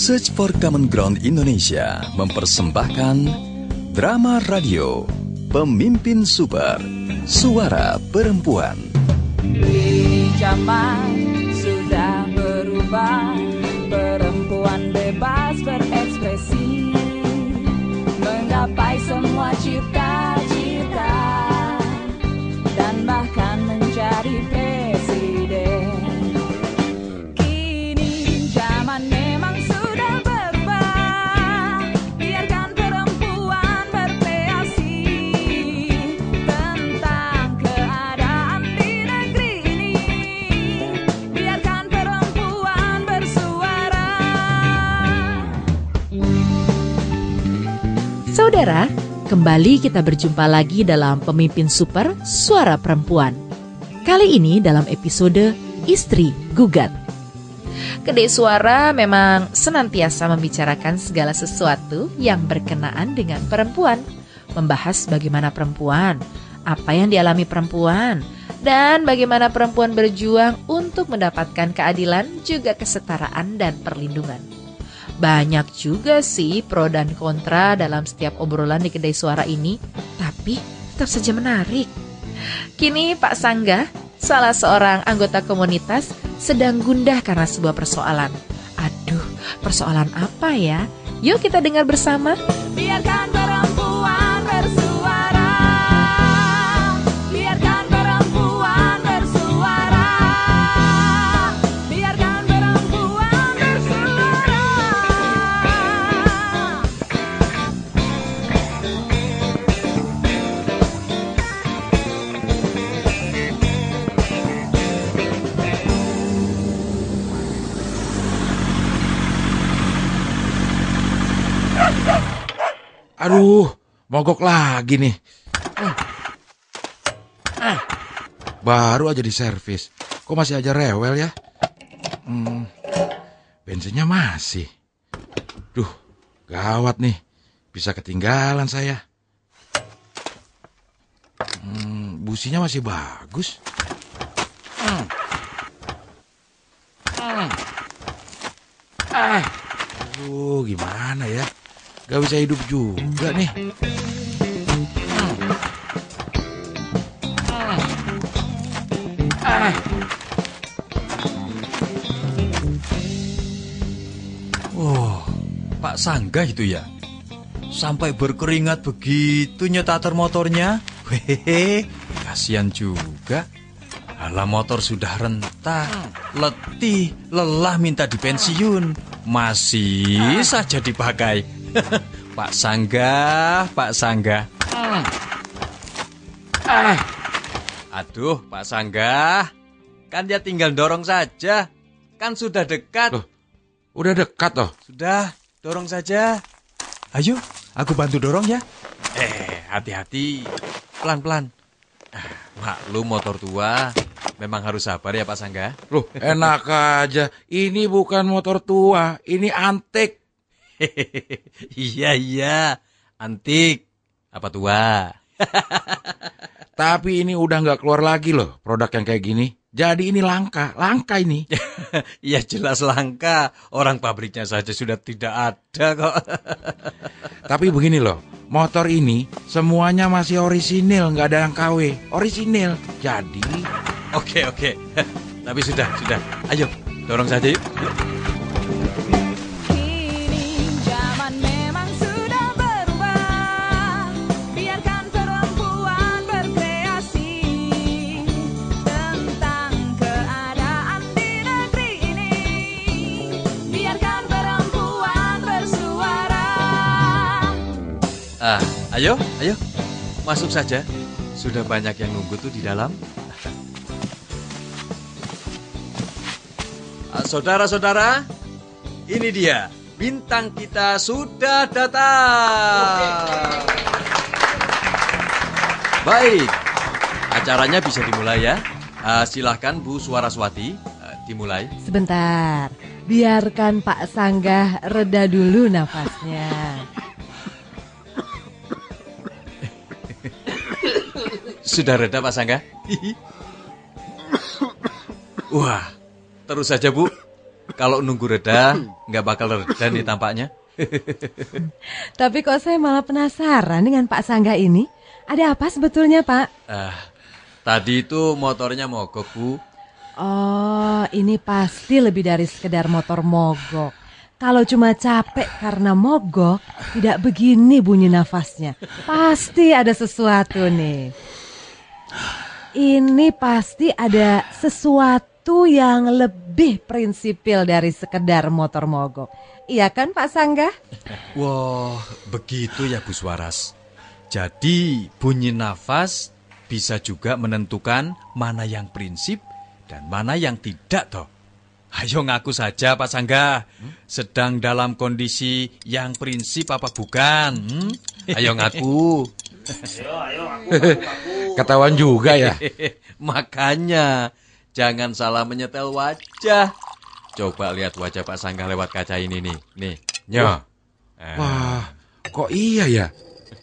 Search for Common Ground Indonesia mempersembahkan drama radio Pemimpin Super, Suara Perempuan. Kini zaman sudah berubah, perempuan bebas berekspresi, menggapai semua cita-cita, dan bahkan menjadi presiden. Kini zaman memang sudah berubah, biarkan perempuan berkreasi tentang keadaan di negeri ini, biarkan perempuan bersuara. Saudara, kembali kita berjumpa lagi dalam Pemimpin Super, Suara Perempuan. Kali ini dalam episode Istri Gugat. Kedai Suara memang senantiasa membicarakan segala sesuatu yang berkenaan dengan perempuan. Membahas bagaimana perempuan, apa yang dialami perempuan, dan bagaimana perempuan berjuang untuk mendapatkan keadilan, juga kesetaraan dan perlindungan. Banyak juga sih pro dan kontra dalam setiap obrolan di Kedai Suara ini, tapi tetap saja menarik. Kini Pak Sangga, salah seorang anggota komunitas, sedang gundah karena sebuah persoalan. Aduh, persoalan apa ya? Yuk kita dengar bersama. Biarkan perempuan bersuara, biarkan perempuan bersuara, biarkan perempuan bersuara. Aduh, mogok lagi nih. Baru aja diservis. Kok masih aja rewel ya? Bensinnya masih. Duh, gawat nih. Bisa ketinggalan saya. Businya masih bagus. Aduh, gimana ya? Gak bisa hidup juga nih. Oh, Pak Sangga itu ya? Sampai berkeringat begitu nyetar motornya. Hehehe, kasihan juga. Alah, motor sudah rentah, letih, lelah, minta dipensiun. Masih saja dipakai. Pak Sangga, Pak Sangga. Aduh, Pak Sangga, kan dia tinggal dorong saja. Kan sudah dekat. Loh, udah dekat loh. Sudah, dorong saja. Ayo, aku bantu dorong ya. Hati-hati, pelan-pelan. Maklum motor tua, memang harus sabar ya Pak Sangga. Loh, enak aja. Ini bukan motor tua, ini antik. Iya, antik. Apa tua? Tapi ini udah nggak keluar lagi loh produk yang kayak gini. Jadi ini langka ini. Ya jelas langka. Orang pabriknya saja sudah tidak ada kok. Tapi begini loh, motor ini semuanya masih orisinil, nggak ada yang KW. Orisinil. Jadi. Oke. Tapi sudah. Ayo, dorong saja yuk. Ayo, masuk saja. Sudah banyak yang nunggu tuh di dalam. Saudara-saudara, ini dia, bintang kita sudah datang. Baik, acaranya bisa dimulai ya. Silahkan Bu Suaraswati, dimulai. Sebentar, biarkan Pak Sangga reda dulu nafasnya. Sudah reda Pak Sangga? Wah, terus saja Bu. Kalau nunggu reda, nggak bakal reda nih tampaknya. Tapi kok saya malah penasaran dengan Pak Sangga ini. Ada apa sebetulnya, Pak? Tadi itu motornya mogok, Bu. Oh, ini pasti lebih dari sekedar motor mogok. Kalau cuma capek karena mogok, tidak begini bunyi nafasnya. Pasti ada sesuatu nih. Ini pasti ada sesuatu yang lebih prinsipil dari sekedar motor mogok. Iya kan Pak Sangga? Wah, begitu ya Bu Swaras. Jadi bunyi nafas bisa juga menentukan mana yang prinsip dan mana yang tidak toh. Ayo ngaku saja Pak Sangga, sedang dalam kondisi yang prinsip apa bukan? Ayo ngaku. Ketahuan juga ya. Makanya jangan salah menyetel wajah. Coba lihat wajah Pak Sangga lewat kaca ini nih. Nih, nyo. Wah, kok iya ya?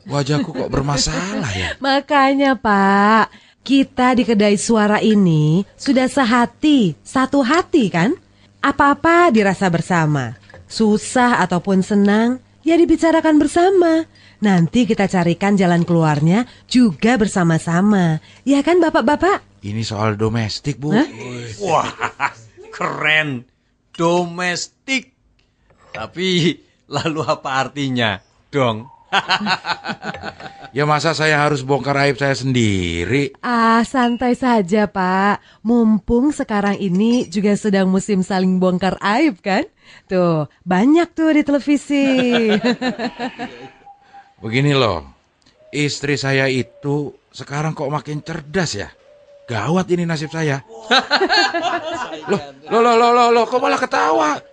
Wajahku kok bermasalah ya? Makanya Pak, kita di kedai suara ini sudah sehati, satu hati kan? Apa-apa dirasa bersama. Susah ataupun senang, ya dibicarakan bersama. Nanti kita carikan jalan keluarnya juga bersama-sama. Ya kan bapak-bapak? Ini soal domestik, Bu. Hah? Wah, keren. Domestik. Tapi lalu apa artinya, dong? Ya masa saya harus bongkar aib saya sendiri? Santai saja Pak. Mumpung sekarang ini juga sedang musim saling bongkar aib kan? Tuh, banyak tuh di televisi. Begini loh, istri saya itu sekarang kok makin cerdas ya. Gawat ini nasib saya. Loh, kok malah ketawa?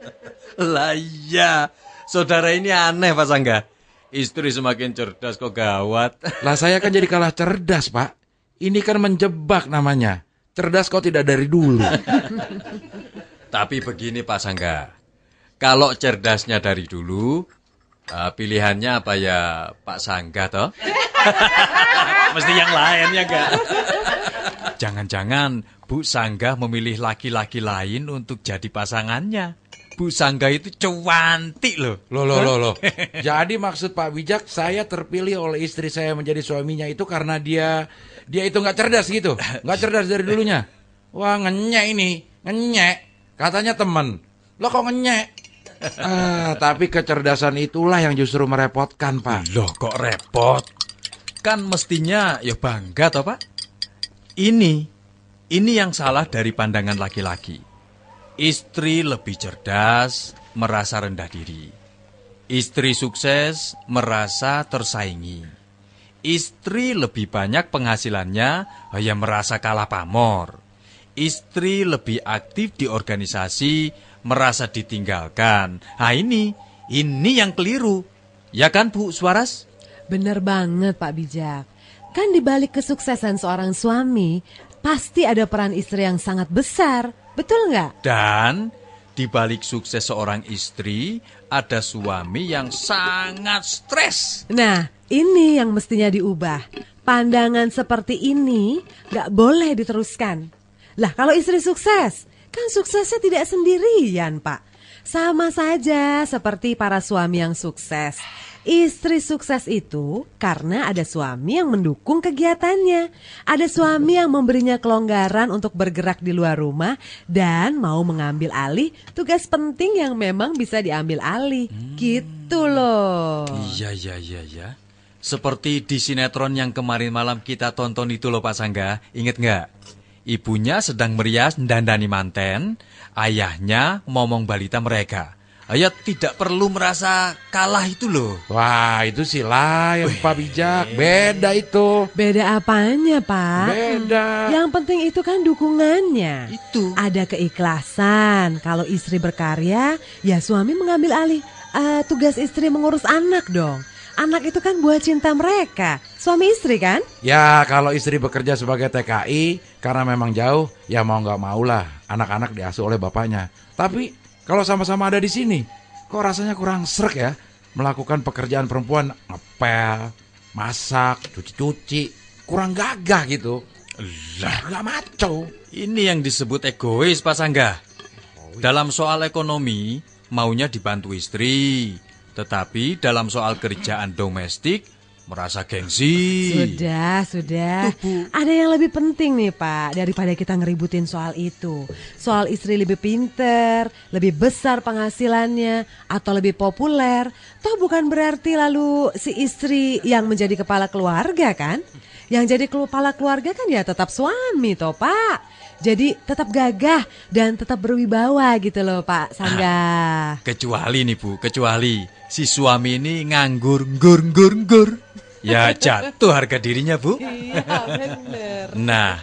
Lah iya, saudara ini aneh Pak Sangga. Istri semakin cerdas kok gawat. Lah saya kan jadi kalah cerdas, Pak. Ini kan menjebak namanya. Cerdas kok tidak dari dulu. Tapi begini Pak Sangga, kalau cerdasnya dari dulu, pilihannya apa ya Pak Sangga toh? Mesti yang lain ya gak? Jangan-jangan Bu Sangga memilih laki-laki lain untuk jadi pasangannya. Bu Sangga itu cuantik loh. Loh. Jadi maksud Pak Bijak, saya terpilih oleh istri saya menjadi suaminya itu karena dia itu nggak cerdas gitu, nggak cerdas dari dulunya. Wah ngenyek ini, ngenyek. Katanya temen. Lo kok ngenyek? Tapi kecerdasan itulah yang justru merepotkan, Pak. Loh kok repot? Kan mestinya ya bangga toh Pak. Ini yang salah dari pandangan laki-laki. Istri lebih cerdas, merasa rendah diri. Istri sukses, merasa tersaingi. Istri lebih banyak penghasilannya, ya merasa kalah pamor. Istri lebih aktif di organisasi, merasa ditinggalkan. Nah ini yang keliru. Ya kan Bu Swaras? Bener banget Pak Bijak. Kan di balik kesuksesan seorang suami, pasti ada peran istri yang sangat besar. Betul nggak? Dan di balik sukses seorang istri, ada suami yang sangat stres. Nah, ini yang mestinya diubah. Pandangan seperti ini nggak boleh diteruskan. Lah, kalau istri sukses, kan suksesnya tidak sendirian, Pak. Sama saja seperti para suami yang sukses. Istri sukses itu karena ada suami yang mendukung kegiatannya. Ada suami yang memberinya kelonggaran untuk bergerak di luar rumah dan mau mengambil alih tugas penting yang memang bisa diambil alih. Gitu loh. Iya. Seperti di sinetron yang kemarin malam kita tonton itu loh Pak Sangga. Ingat nggak? Ibunya sedang merias dandani manten, ayahnya ngomong balita mereka. Ayah tidak perlu merasa kalah itu loh. Wah, itu sih lain Pak Bijak. Beda itu. Beda apanya, Pak? Beda. Yang penting itu kan dukungannya. Itu. Ada keikhlasan. Kalau istri berkarya, ya suami mengambil alih tugas istri mengurus anak dong. Anak itu kan buah cinta mereka. Suami istri kan? Ya, kalau istri bekerja sebagai TKI, karena memang jauh, ya mau nggak maulah anak-anak diasuh oleh bapaknya. Tapi kalau sama-sama ada di sini, kok rasanya kurang srek ya? Melakukan pekerjaan perempuan, ngepel, masak, cuci-cuci, kurang gagah gitu. Lah, nggak maco. Ini yang disebut egois Pak Sangga. Dalam soal ekonomi, maunya dibantu istri. Tetapi dalam soal kerjaan domestik, merasa gengsi. Sudah. Ada yang lebih penting nih Pak, daripada kita ngeributin soal itu. Soal istri lebih pinter, lebih besar penghasilannya, atau lebih populer. Toh bukan berarti lalu si istri yang menjadi kepala keluarga kan? Yang jadi kepala keluarga kan ya tetap suami toh Pak. Jadi tetap gagah dan tetap berwibawa gitu loh Pak Sangga. Kecuali nih Bu, kecuali si suami ini nganggur. Ya jatuh harga dirinya Bu. Iya bener. Nah,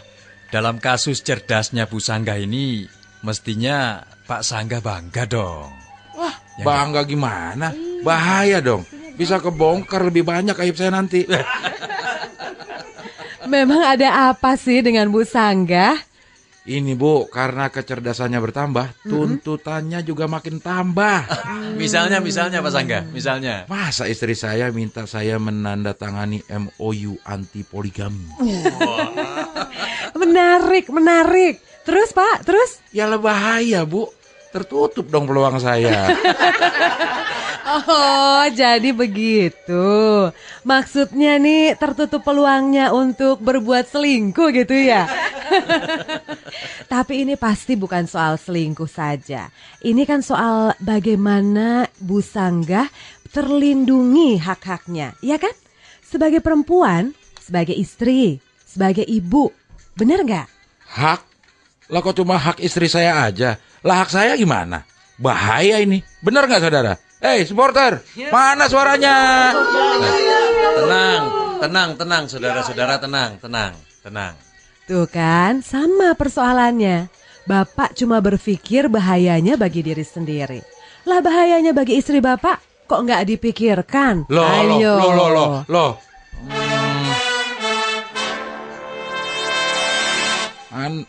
dalam kasus cerdasnya Bu Sangga ini, mestinya Pak Sangga bangga dong. Wah, bangga gimana? Bahaya dong. Bisa kebongkar lebih banyak aib saya nanti. Memang ada apa sih dengan Bu Sangga? Ini Bu, karena kecerdasannya bertambah, tuntutannya juga makin tambah. Misalnya Pak Sangga, misalnya. Masa istri saya minta saya menandatangani MOU anti poligami? Menarik. Terus Pak, terus? Ya bahaya Bu, tertutup dong peluang saya. Oh, jadi begitu. Maksudnya nih tertutup peluangnya untuk berbuat selingkuh gitu ya. Tapi ini pasti bukan soal selingkuh saja. Ini kan soal bagaimana Bu Sangga terlindungi hak-haknya, ya kan? Sebagai perempuan, sebagai istri, sebagai ibu. Benar nggak? Hak? Lah kok cuma hak istri saya aja? Lah hak saya gimana? Bahaya ini. Benar nggak saudara? Hei supporter, mana suaranya? Tenang, saudara-saudara, tenang. Tuh kan, sama persoalannya. Bapak cuma berpikir bahayanya bagi diri sendiri. Lah bahayanya bagi istri Bapak kok nggak dipikirkan? Loh.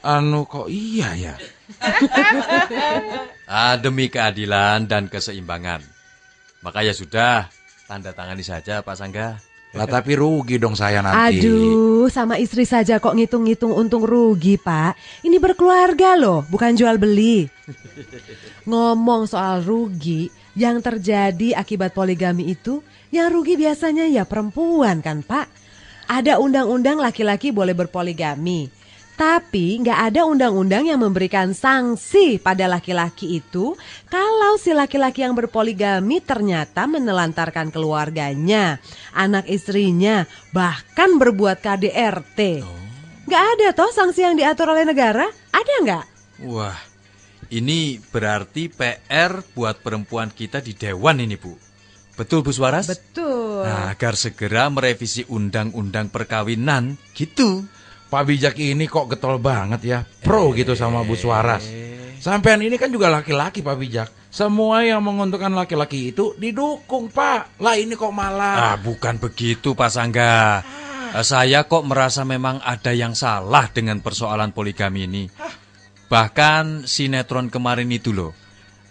Anu kok iya ya? Demi keadilan dan keseimbangan. Maka ya sudah, tanda tangani saja Pak Sangga. Lah tapi rugi dong saya nanti. Aduh, sama istri saja kok ngitung-ngitung untung rugi Pak. Ini berkeluarga loh, bukan jual beli. Ngomong soal rugi, yang terjadi akibat poligami itu, yang rugi biasanya ya perempuan kan Pak. Ada undang-undang laki-laki boleh berpoligami. Tapi nggak ada undang-undang yang memberikan sanksi pada laki-laki itu kalau si laki-laki yang berpoligami ternyata menelantarkan keluarganya, anak istrinya, bahkan berbuat KDRT. Nggak ada toh sanksi yang diatur oleh negara? Ada nggak? Wah, ini berarti PR buat perempuan kita di Dewan ini Bu. Betul Bu Suaras? Betul. Nah, agar segera merevisi undang-undang perkawinan gitu. Pak Bijak ini kok getol banget ya, pro gitu sama Bu Suaras. Sampean ini kan juga laki-laki Pak Bijak. Semua yang menguntungkan laki-laki itu didukung Pak. Lah ini kok malah. Bukan begitu Pak Sangga. Saya kok merasa memang ada yang salah dengan persoalan poligami ini. Bahkan sinetron kemarin itu loh.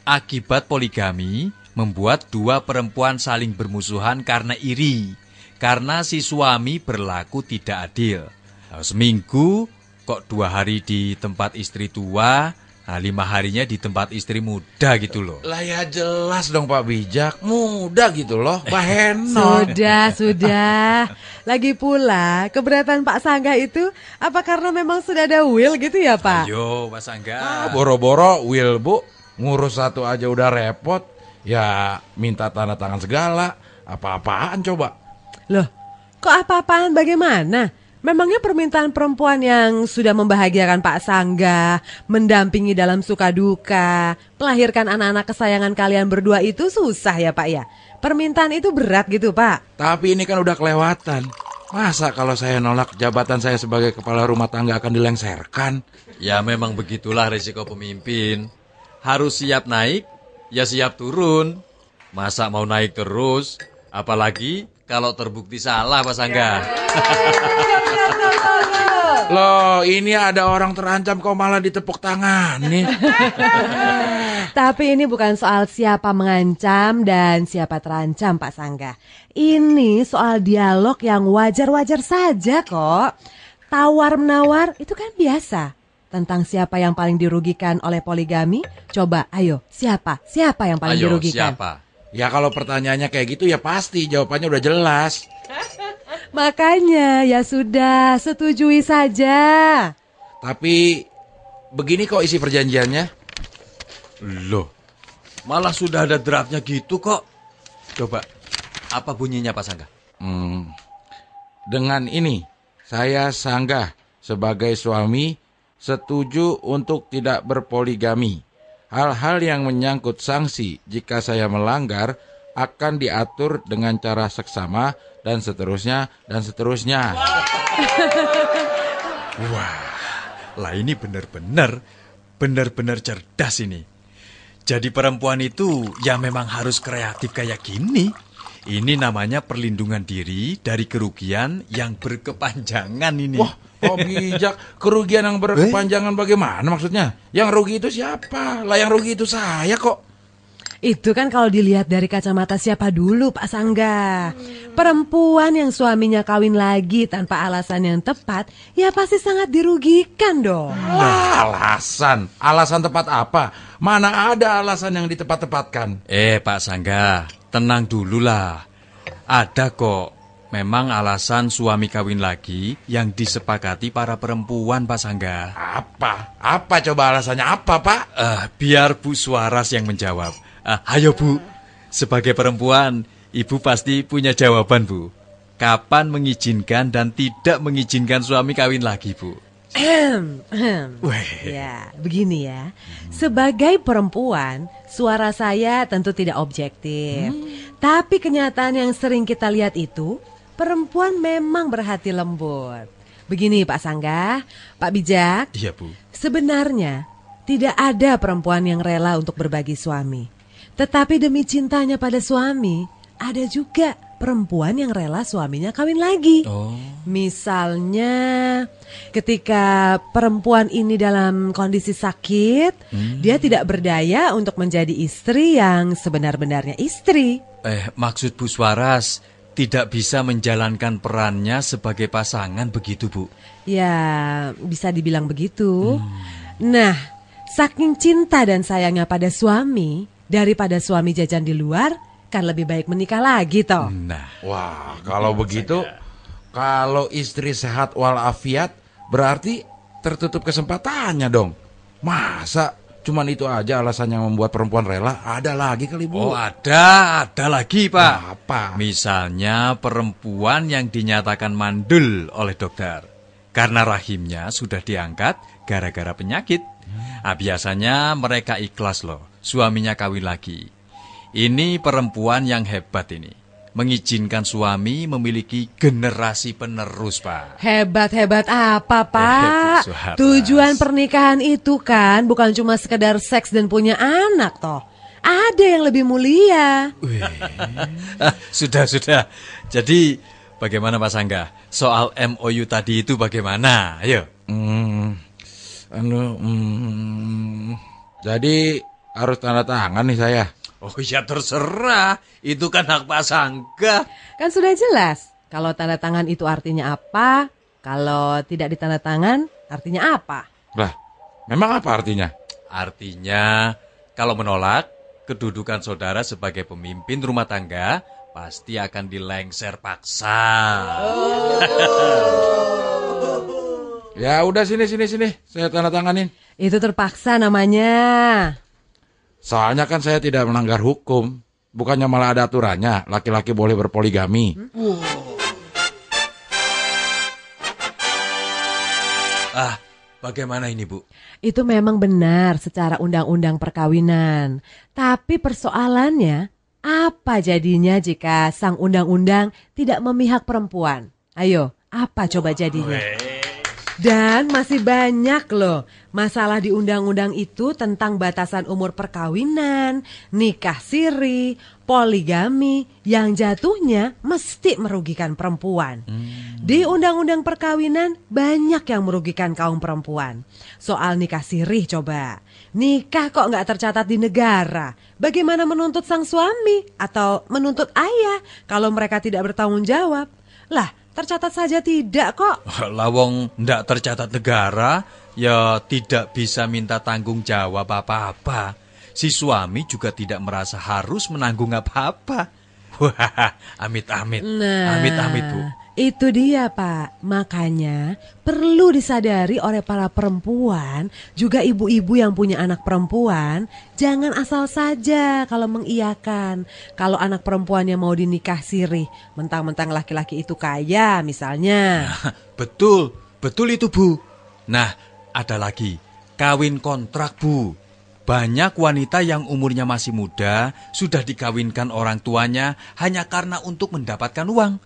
Akibat poligami membuat dua perempuan saling bermusuhan karena iri. Karena si suami berlaku tidak adil. Seminggu kok 2 hari di tempat istri tua, 5 harinya di tempat istri muda gitu loh. Lah ya jelas dong Pak Bijak, muda gitu loh, baheno. Sudah. Lagi pula keberatan Pak Sangga itu apa karena memang sudah ada will gitu ya Pak? Ayo Pak Sangga. Boro-boro will Bu, ngurus satu aja udah repot. Ya minta tanda tangan segala, apa-apaan coba. Loh, kok apa-apaan bagaimana? Memangnya permintaan perempuan yang sudah membahagiakan Pak Sangga, mendampingi dalam suka duka, melahirkan anak-anak kesayangan kalian berdua itu susah ya Pak ya? Permintaan itu berat gitu Pak? Tapi ini kan udah kelewatan. Masa kalau saya nolak jabatan saya sebagai kepala rumah tangga akan dilengserkan? Ya memang begitulah resiko pemimpin. Harus siap naik, ya siap turun. Masa mau naik terus? Apalagi kalau terbukti salah Pak Sangga. Loh, ini ada orang terancam kok malah ditepuk tangan nih. Tapi ini bukan soal siapa mengancam dan siapa terancam Pak Sangga. Ini soal dialog yang wajar-wajar saja kok. Tawar-menawar itu kan biasa. tentang siapa yang paling dirugikan oleh poligami? Coba, ayo, siapa? Siapa yang paling Ayo, dirugikan? siapa? Ya kalau pertanyaannya kayak gitu ya pasti jawabannya udah jelas. Makanya, ya sudah, setujui saja. Tapi begini kok isi perjanjiannya. Loh, malah sudah ada draftnya gitu kok. Coba, apa bunyinya Pak Sangga? Dengan ini, saya Sanggah sebagai suami setuju untuk tidak berpoligami. Hal-hal yang menyangkut sanksi jika saya melanggar akan diatur dengan cara seksama dan seterusnya dan seterusnya. Wah, lah ini benar-benar cerdas ini. Jadi perempuan itu ya memang harus kreatif kayak gini. Ini namanya perlindungan diri dari kerugian yang berkepanjangan ini. Wah, kok bijak. Kerugian yang berkepanjangan bagaimana maksudnya? Yang rugi itu siapa? Lah yang rugi itu saya kok. Itu kan kalau dilihat dari kacamata siapa dulu, Pak Sangga. Perempuan yang suaminya kawin lagi tanpa alasan yang tepat, ya pasti sangat dirugikan dong. Alasan? Alasan tepat apa? Mana ada alasan yang ditepat-tepatkan? Pak Sangga, tenang dululah. Ada kok. Memang alasan suami kawin lagi yang disepakati para perempuan, Pak Sangga. Apa? Apa coba alasannya apa, Pak? Biar Bu Suaras yang menjawab. Ayo Bu, sebagai perempuan, Ibu pasti punya jawaban Bu. Kapan mengizinkan dan tidak mengizinkan suami kawin lagi Bu? Ya, begini ya. Sebagai perempuan, suara saya tentu tidak objektif. Tapi kenyataan yang sering kita lihat itu, perempuan memang berhati lembut. Begini Pak Sangga, Pak Bijak. Iya Bu. Sebenarnya, tidak ada perempuan yang rela untuk berbagi suami. Tetapi demi cintanya pada suami, ada juga perempuan yang rela suaminya kawin lagi. Misalnya, ketika perempuan ini dalam kondisi sakit, dia tidak berdaya untuk menjadi istri yang sebenar-benarnya istri. Maksud Bu Suaras, tidak bisa menjalankan perannya sebagai pasangan begitu Bu? Ya, bisa dibilang begitu. Nah, saking cinta dan sayangnya pada suami, daripada suami jajan di luar, kan lebih baik menikah lagi toh. Nah, Wah, kalau begitu, kalau istri sehat walafiat, berarti tertutup kesempatannya dong. Masa cuman itu aja alasan yang membuat perempuan rela? Ada lagi kali Bu? ada lagi Pak. Apa? Misalnya perempuan yang dinyatakan mandul oleh dokter karena rahimnya sudah diangkat gara-gara penyakit. Biasanya mereka ikhlas loh, suaminya kawin lagi. Ini perempuan yang hebat ini, mengizinkan suami memiliki generasi penerus, Pak. Hebat-hebat apa, Pak? Bu Suharas. Tujuan pernikahan itu kan bukan cuma sekedar seks dan punya anak toh. Ada yang lebih mulia. Sudah. Jadi bagaimana Pak Sangga? Soal MOU tadi itu bagaimana? Ayo. Jadi harus tanda tangan nih saya. Oh ya terserah, itu kan hak Pak Sangga. Kan sudah jelas. Kalau tanda tangan itu artinya apa? Kalau tidak ditanda tangan artinya apa? Lah, memang apa artinya? Artinya, kalau menolak, kedudukan saudara sebagai pemimpin rumah tangga pasti akan dilengser paksa. Ya udah sini, saya tanda tanganin. Itu terpaksa namanya. Soalnya kan saya tidak melanggar hukum. Bukannya malah ada aturannya, laki-laki boleh berpoligami. Bagaimana ini Bu? Itu memang benar secara undang-undang perkawinan. Tapi persoalannya, apa jadinya jika sang undang-undang tidak memihak perempuan? Ayo, apa coba jadinya? Dan masih banyak loh masalah di undang-undang itu tentang batasan umur perkawinan, nikah siri, poligami yang jatuhnya mesti merugikan perempuan. Di undang-undang perkawinan banyak yang merugikan kaum perempuan. Soal nikah siri coba, nikah kok nggak tercatat di negara. Bagaimana menuntut sang suami atau menuntut ayah kalau mereka tidak bertanggung jawab? Lah, tercatat saja tidak kok. Lawong ndak tercatat negara, ya tidak bisa minta tanggung jawab apa-apa. Si suami juga tidak merasa harus menanggung apa-apa. Wah, amit-amit. Nah, Amit-amit, Bu. itu dia Pak. Makanya perlu disadari oleh para perempuan, juga ibu-ibu yang punya anak perempuan, jangan asal saja kalau mengiyakan. Kalau anak perempuannya mau dinikah sirih, mentang-mentang laki-laki itu kaya misalnya. Betul, betul itu, Bu. Nah, ada lagi, kawin kontrak, Bu. Banyak wanita yang umurnya masih muda sudah dikawinkan orang tuanya hanya karena untuk mendapatkan uang.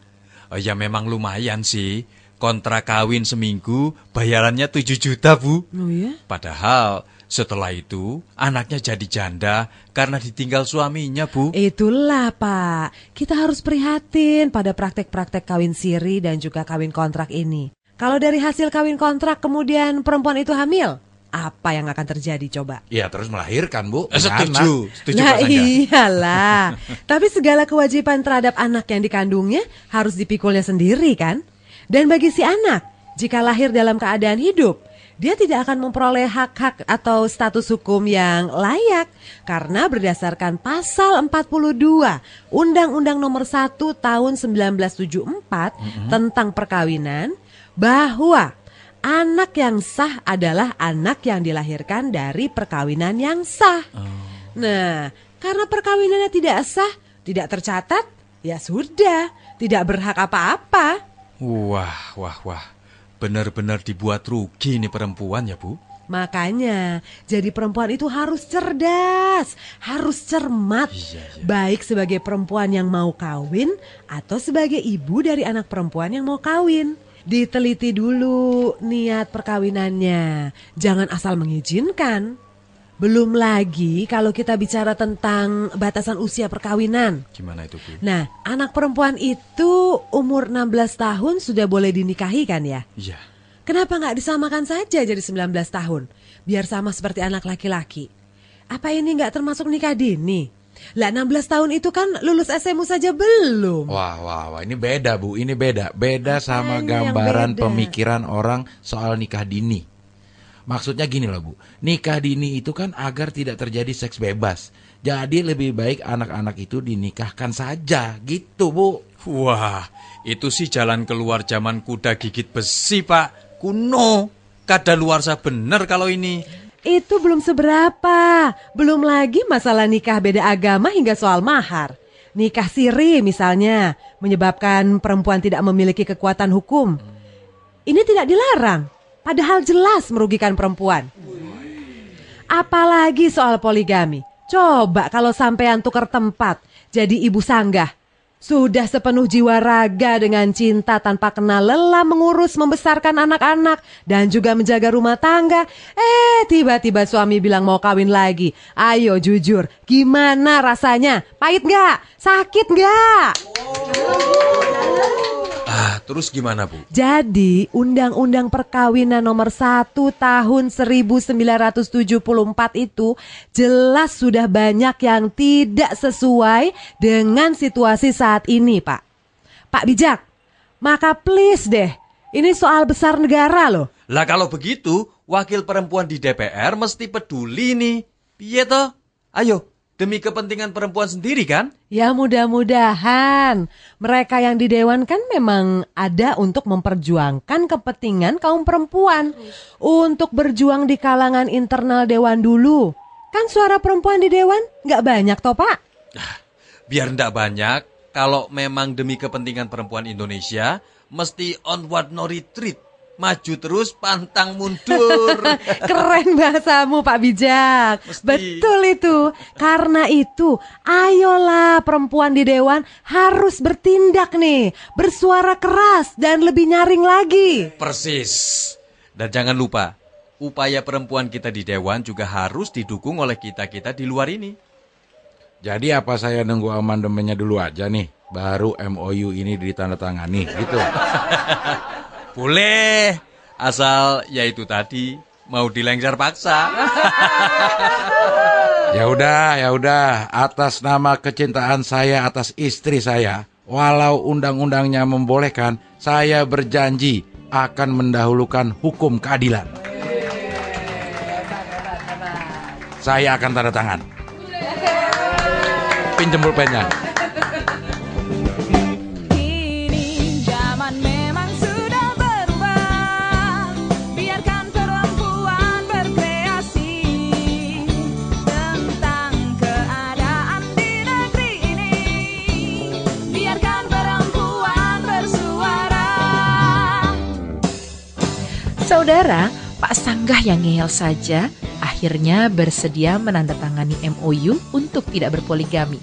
Ya memang lumayan sih, kontrak kawin seminggu bayarannya 7 juta, Bu. Oh ya? Padahal setelah itu anaknya jadi janda karena ditinggal suaminya, Bu. Itulah Pak, kita harus prihatin pada praktek-praktek kawin siri dan juga kawin kontrak ini. Kalau dari hasil kawin kontrak kemudian perempuan itu hamil, apa yang akan terjadi coba? Ya terus melahirkan, Bu. Setuju, setuju Nah Pak Sangga. iyalah, tapi segala kewajiban terhadap anak yang dikandungnya harus dipikulnya sendiri kan? Dan bagi si anak, jika lahir dalam keadaan hidup, dia tidak akan memperoleh hak-hak atau status hukum yang layak. Karena berdasarkan pasal 42 Undang-Undang Nomor 1 Tahun 1974 tentang perkawinan, bahwa anak yang sah adalah anak yang dilahirkan dari perkawinan yang sah. Nah, karena perkawinannya tidak sah, tidak tercatat, ya sudah, tidak berhak apa-apa. Wah. Benar-benar dibuat rugi nih perempuan ya, Bu. Makanya, jadi perempuan itu harus cerdas, harus cermat. Iya. Baik sebagai perempuan yang mau kawin atau sebagai ibu dari anak perempuan yang mau kawin. Diteliti dulu niat perkawinannya, jangan asal mengizinkan. Belum lagi kalau kita bicara tentang batasan usia perkawinan. Gimana itu, Bu? Nah, anak perempuan itu umur 16 tahun sudah boleh dinikahi kan ya? Iya. Kenapa nggak disamakan saja jadi 19 tahun? Biar sama seperti anak laki-laki. Apa ini nggak termasuk nikah dini? Lah 16 tahun itu kan lulus SMU saja belum. Wah, ini beda, Bu. Ini beda. Beda sama Apanya yang gambaran beda? pemikiran orang soal nikah dini. Maksudnya gini loh, Bu. Nikah dini itu kan agar tidak terjadi seks bebas. Jadi lebih baik anak-anak itu dinikahkan saja, gitu, Bu. Wah, itu sih jalan keluar zaman kuda gigit besi, Pak. Kuno. Kadaluarsa bener kalau ini. Itu belum seberapa. Belum lagi masalah nikah beda agama hingga soal mahar. Nikah siri misalnya menyebabkan perempuan tidak memiliki kekuatan hukum. Ini tidak dilarang, padahal jelas merugikan perempuan. Apalagi soal poligami. Coba kalau sampean tukar tempat jadi ibu sanggah. Sudah sepenuh jiwa raga dengan cinta tanpa kenal lelah mengurus membesarkan anak-anak dan juga menjaga rumah tangga. Tiba-tiba suami bilang mau kawin lagi. Ayo jujur, gimana rasanya? Pahit nggak? Sakit nggak? Terus gimana, Bu? Jadi Undang-Undang Perkawinan Nomor 1 Tahun 1974 itu jelas sudah banyak yang tidak sesuai dengan situasi saat ini, Pak. Pak Bijak, maka please deh, ini soal besar negara loh. Lah kalau begitu, wakil perempuan di DPR mesti peduli nih. Piye toh? Ayo, demi kepentingan perempuan sendiri kan? Ya mudah-mudahan. Mereka yang di Dewan kan memang ada untuk memperjuangkan kepentingan kaum perempuan. Untuk berjuang di kalangan internal Dewan dulu. Kan suara perempuan di Dewan nggak banyak toh, Pak? Biar ndak banyak, kalau memang demi kepentingan perempuan Indonesia, mesti onward no retreat. Maju terus, pantang mundur. Keren bahasamu Pak Bijak. Mesti. Betul itu. Karena itu, ayolah perempuan di Dewan harus bertindak nih. Bersuara keras dan lebih nyaring lagi. Persis. Dan jangan lupa, upaya perempuan kita di Dewan juga harus didukung oleh kita-kita di luar ini. Jadi apa saya nunggu amandemennya dulu aja nih, baru MOU ini ditandatangani, gitu. Boleh, asal ya itu tadi, mau dilengser paksa. Ya udah, atas nama kecintaan saya atas istri saya, walau undang-undangnya membolehkan, saya berjanji akan mendahulukan hukum keadilan. saya akan tanda tangan. Pinjem pulpennya. Kini zaman memang sudah berubah. Biarkan perempuan berkreasi tentang keadaan di negeri ini. Biarkan perempuan bersuara. Saudara, Pak Sanggah yang ngeyel saja akhirnya bersedia menandatangani MOU untuk tidak berpoligami.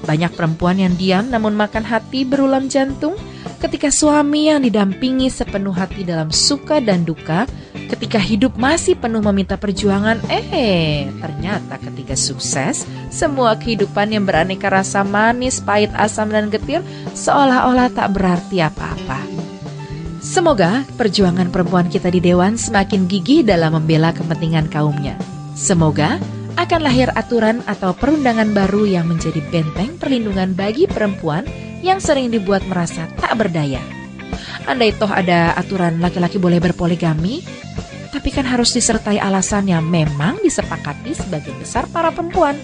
Banyak perempuan yang diam namun makan hati berulam jantung ketika suami yang didampingi sepenuh hati dalam suka dan duka, ketika hidup masih penuh meminta perjuangan, ternyata ketika sukses, semua kehidupan yang beraneka rasa manis, pahit, asam, dan getir seolah-olah tak berarti apa-apa. Semoga perjuangan perempuan kita di Dewan semakin gigih dalam membela kepentingan kaumnya. Semoga akan lahir aturan atau perundangan baru yang menjadi benteng perlindungan bagi perempuan yang sering dibuat merasa tak berdaya. Andai toh ada aturan laki-laki boleh berpoligami, tapi kan harus disertai alasan yang memang disepakati sebagian besar para perempuan.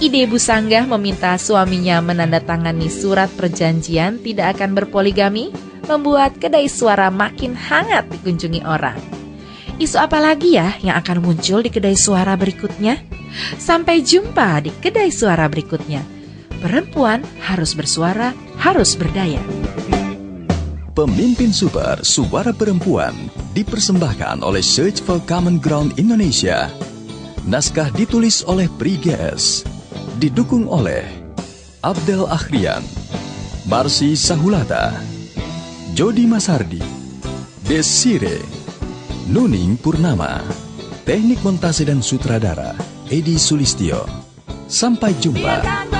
Ide Bu Sanggah meminta suaminya menandatangani surat perjanjian tidak akan berpoligami membuat kedai suara makin hangat dikunjungi orang. Isu apa lagi ya yang akan muncul di kedai suara berikutnya? Sampai jumpa di kedai suara berikutnya. Perempuan harus bersuara, harus berdaya. Pemimpin Super Suara Perempuan dipersembahkan oleh Search for Common Ground Indonesia. Naskah ditulis oleh Pri GS, didukung oleh Abdel Akhrian, Marsi Sahulata, Jody Masardi, Desire, Nuning Purnama, teknik montase dan sutradara Edi Sulistyo. Sampai jumpa. Biarkan